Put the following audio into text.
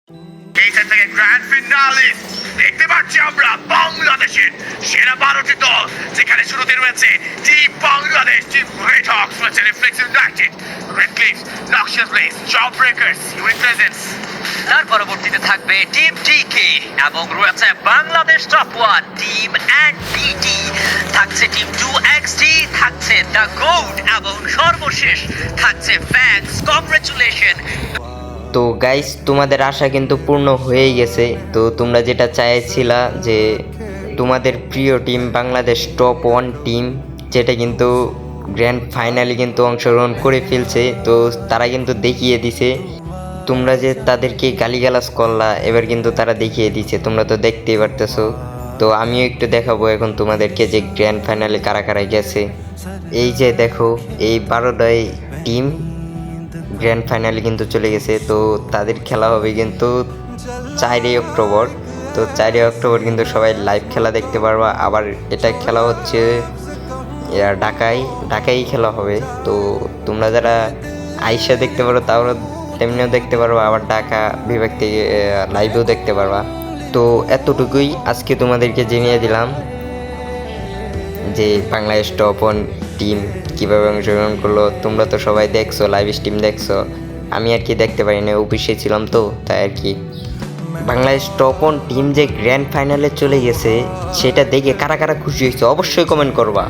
এইখান থেকে grand finale দেখতে পাচ্ছি আমরা বাংলাদেশের সেরা 12টি দল, যেখানে শুরুতে রয়েছে team Bangladesh, team red hawks, রয়েছে রিফ্লেক্স ইউনাইটেড, রেড ক্লিফস, নকশাস race, job breakers, unique presence. তার পরবর্তীতে থাকবে টিম টিকে এবং রয়েছে Bangladesh top one team NBT, থাকছে টিম 2XT, থাকছে দ্য গোড এবং সর্বশেষ থাকছে ফ্যান্স। কংগ্রেচুলেশন। তো গাইস, তোমাদের আশা কিন্তু পূর্ণ হয়েই গেছে। তো তোমরা যেটা চাইছিলা যে তোমাদের প্রিয় team Bangladesh top one team, যেটা কিন্তু গ্র্যান্ড ফাইনালে কিন্তু অংশগ্রহণ করে ফেলছে, তো তারা কিন্তু দেখিয়ে দিছে। তোমরা যে তাদেরকে গালিগালাজ করলা, এবার কিন্তু তারা দেখিয়ে দিছে, তোমরা তো দেখতেই পারতেছো। তো আমিও একটু দেখাবো এখন তোমাদেরকে যে গ্র্যান্ড ফাইনালে কারা কারা গেছে। এই যে দেখো, এই 12টাই টিম গ্র্যান্ড ফাইনালে কিন্তু চলে গেছে। তো তাদের খেলা হবে কিন্তু 4ই অক্টোবর। তো 4ই অক্টোবর কিন্তু সবাই লাইভ খেলা দেখতে পারবা। আবার এটা খেলা হচ্ছে ঢাকায় খেলা হবে। তো তোমরা যারা আইসা দেখতে পারো তাও তেমনিও দেখতে পারবা, আবার ঢাকা বিভাগ থেকে লাইভেও দেখতে পারবা। তো এতটুকুই আজকে তোমাদেরকে জানিয়ে দিলাম যে বাংলাদেশ টপ ওয়ান টিম কীভাবে অংশগ্রহণ করলো। তোমরা তো সবাই দেখছো, লাইভ স্ট্রিম দেখছো, আমি আর কি দেখতে পারি না, অফিসে ছিলাম তো তাই আর কি। বাংলাদেশ টপ ওয়ান টিম যে গ্র্যান্ড ফাইনালে চলে গেছে, সেটা দেখে কারা কারা খুশি হয়েছে অবশ্যই কমেন্ট করবা।